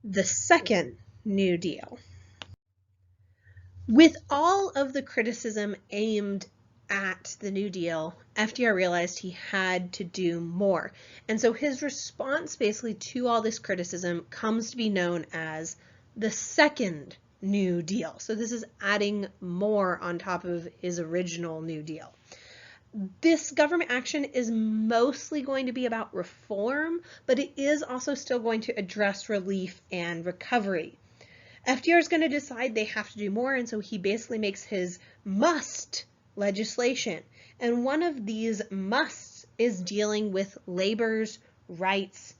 The second New Deal. With all of the criticism aimed at the New Deal, FDR realized he had to do more. And so his response basically to all this criticism comes to be known as the second New Deal. So this is adding more on top of his original New Deal. This government action is mostly going to be about reform, but it is also still going to address relief and recovery. FDR is going to decide they have to do more, and so he basically makes his must legislation. And one of these musts is dealing with labor's rights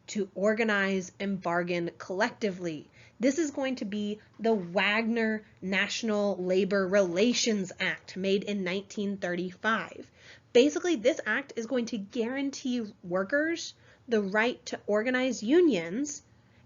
to organize and bargain collectively. This is going to be the Wagner National Labor Relations Act, made in 1935. Basically, this act is going to guarantee workers the right to organize unions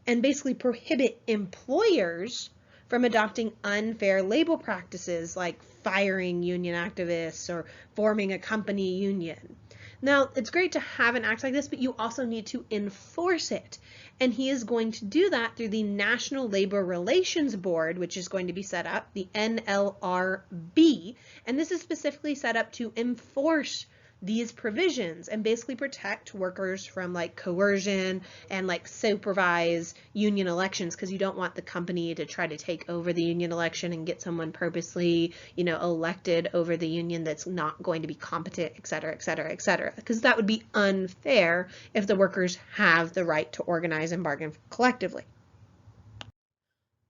and basically prohibit employers from adopting unfair labor practices like firing union activists or forming a company union. Now, it's great to have an act like this, but you also need to enforce it. And he is going to do that through the National Labor Relations Board, which is going to be set up, the NLRB. And this is specifically set up to enforce these provisions and basically protect workers from like coercion and like supervise union elections, because you don't want the company to try to take over the union election and get someone purposely, elected over the union that's not going to be competent, et cetera, et cetera, et cetera, because that would be unfair if the workers have the right to organize and bargain collectively.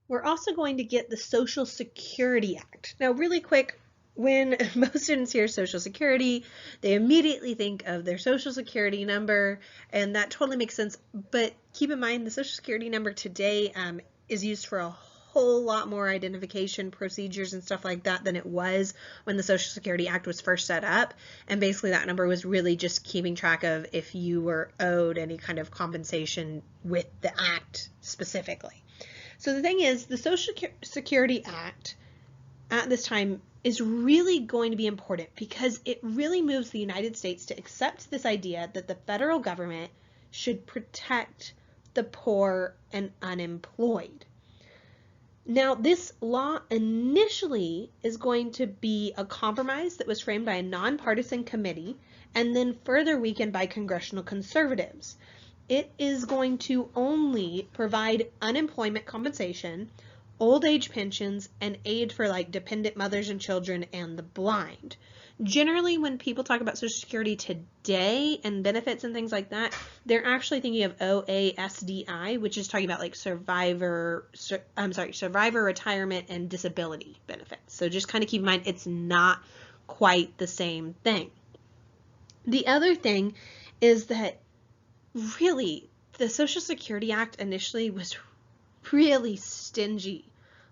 We're also going to get the Social Security Act. Now, really quick, when most students hear Social Security, they immediately think of their Social Security number, and that totally makes sense. But keep in mind, the Social Security number today is used for a whole lot more identification procedures and stuff like that than it was when the Social Security Act was first set up. And basically that number was really just keeping track of if you were owed any kind of compensation with the act specifically. So the thing is, the Social Security Act at this time is really going to be important because it really moves the United States to accept this idea that the federal government should protect the poor and unemployed. Now, this law initially is going to be a compromise that was framed by a nonpartisan committee and then further weakened by congressional conservatives. It is going to only provide unemployment compensation, old age pensions, and aid for like dependent mothers and children and the blind. Generally, when people talk about Social Security today and benefits and things like that, they're actually thinking of OASDI, which is talking about like survivor retirement and disability benefits. So just kind of keep in mind, it's not quite the same thing. The other thing is that really the Social Security Act initially was really stingy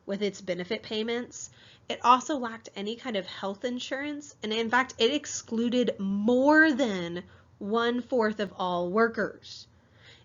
with its benefit payments. It also lacked any kind of health insurance, and in fact, it excluded more than 1/4 of all workers.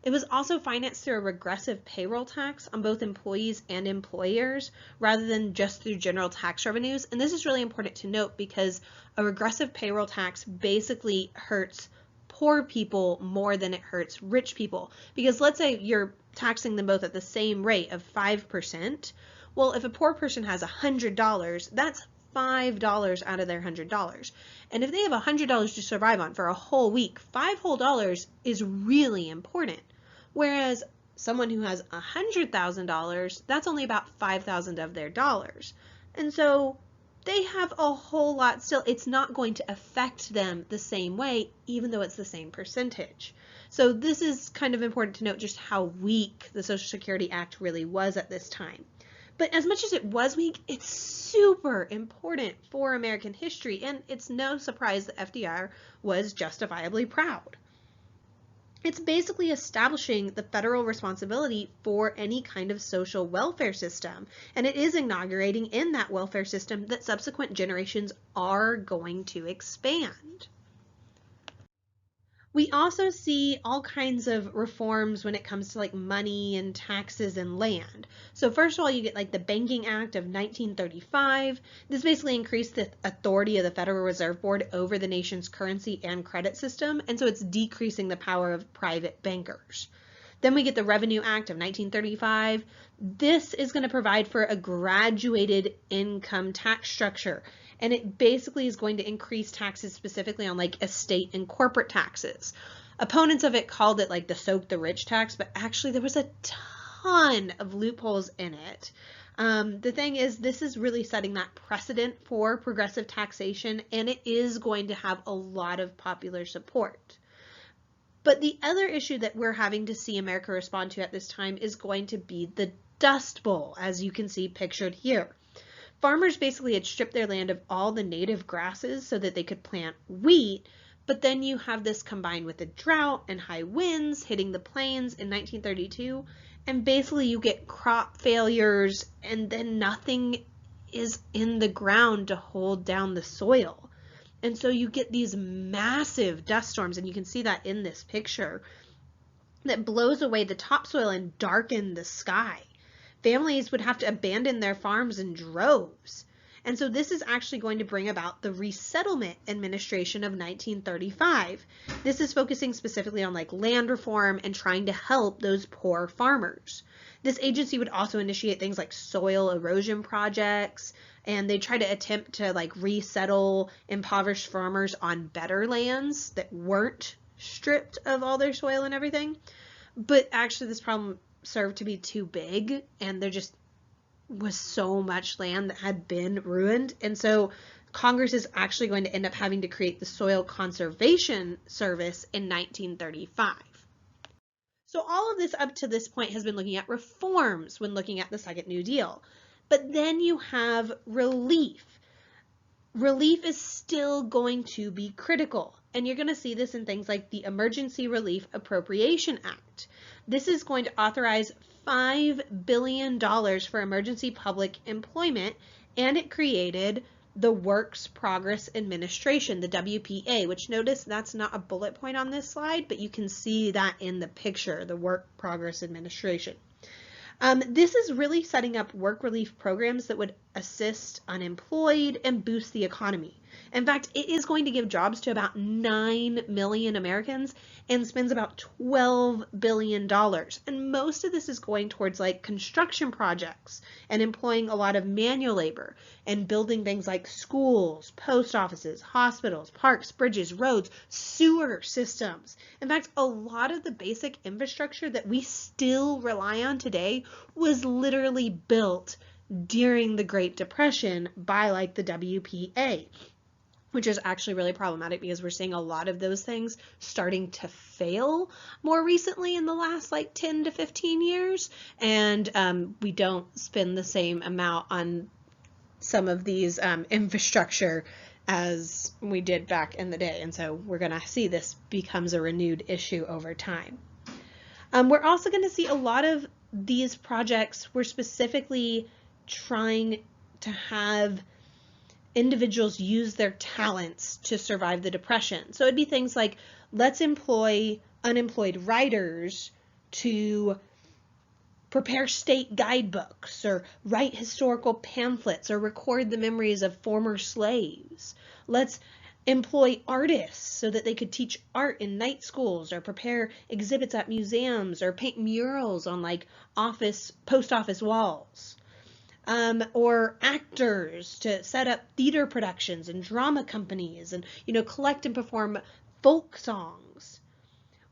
It was also financed through a regressive payroll tax on both employees and employers rather than just through general tax revenues. And this is really important to note because a regressive payroll tax basically hurts poor people more than it hurts rich people. Because let's say you're taxing them both at the same rate of 5%. Well, if a poor person has $100, that's $5 out of their $100. And if they have $100 to survive on for a whole week, $5 whole is really important. Whereas someone who has $100,000, that's only about 5,000 of their dollars. And so they have a whole lot still. It's not going to affect them the same way, even though it's the same percentage. So this is kind of important to note just how weak the Social Security Act really was at this time. But as much as it was weak, it's super important for American history, and it's no surprise that FDR was justifiably proud. It's basically establishing the federal responsibility for any kind of social welfare system, and it is inaugurating in that welfare system that subsequent generations are going to expand. We also see all kinds of reforms when it comes to like money and taxes and land. So first of all, you get like the Banking Act of 1935. This basically increased the authority of the Federal Reserve Board over the nation's currency and credit system, and so it's decreasing the power of private bankers. Then we get the Revenue Act of 1935. This is going to provide for a graduated income tax structure. And it basically is going to increase taxes specifically on like estate and corporate taxes. Opponents of it called it like the soak the rich tax, but actually there was a ton of loopholes in it. The thing is, this is really setting that precedent for progressive taxation, and it is going to have a lot of popular support. But the other issue that we're having to see America respond to at this time is going to be the Dust Bowl, as you can see pictured here. Farmers basically had stripped their land of all the native grasses so that they could plant wheat, but then you have this combined with a drought and high winds hitting the plains in 1932, and basically you get crop failures and then nothing is in the ground to hold down the soil. And so you get these massive dust storms, and you can see that in this picture, that blows away the topsoil and darken the sky. Families would have to abandon their farms in droves. And so this is actually going to bring about the Resettlement Administration of 1935. This is focusing specifically on like land reform and trying to help those poor farmers. This agency would also initiate things like soil erosion projects, and they try to attempt to like resettle impoverished farmers on better lands that weren't stripped of all their soil and everything. But actually this problem served to be too big, and there just was so much land that had been ruined. And so Congress is actually going to end up having to create the Soil Conservation Service in 1935. So all of this up to this point has been looking at reforms when looking at the Second New Deal. But then you have relief. Relief is still going to be critical. And you're going to see this in things like the Emergency Relief Appropriation Act. This is going to authorize $5 billion for emergency public employment, and it created the Works Progress Administration, the WPA, which notice that's not a bullet point on this slide, but you can see that in the picture, the Work Progress Administration. This is really setting up work relief programs that would assist unemployed and boost the economy. In fact, it is going to give jobs to about 9 million Americans and spends about $12 billion. And most of this is going towards like construction projects and employing a lot of manual labor and building things like schools, post offices, hospitals, parks, bridges, roads, sewer systems. In fact, a lot of the basic infrastructure that we still rely on today was literally built during the Great Depression by like the WPA, which is actually really problematic because we're seeing a lot of those things starting to fail more recently in the last like 10 to 15 years. And we don't spend the same amount on some of these infrastructure as we did back in the day. And so we're going to see this becomes a renewed issue over time. We're also going to see a lot of these projects were specifically trying to have individuals use their talents to survive the Depression. So it'd be things like, let's employ unemployed writers to prepare state guidebooks or write historical pamphlets or record the memories of former slaves. Let's employ artists so that they could teach art in night schools or prepare exhibits at museums or paint murals on like post office walls. Or actors to set up theater productions and drama companies and, collect and perform folk songs.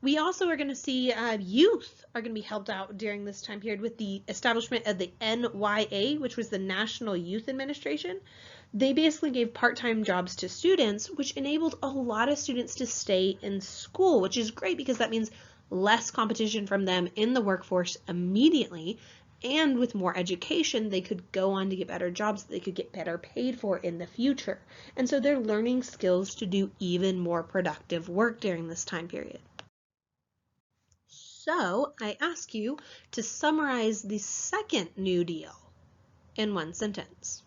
We also are going to see youth are going to be helped out during this time period with the establishment of the NYA, which was the National Youth Administration. They basically gave part-time jobs to students, which enabled a lot of students to stay in school, which is great because that means less competition from them in the workforce immediately. And with more education, they could go on to get better jobs that they could get better paid for in the future. And so they're learning skills to do even more productive work during this time period. So I ask you to summarize the second New Deal in one sentence.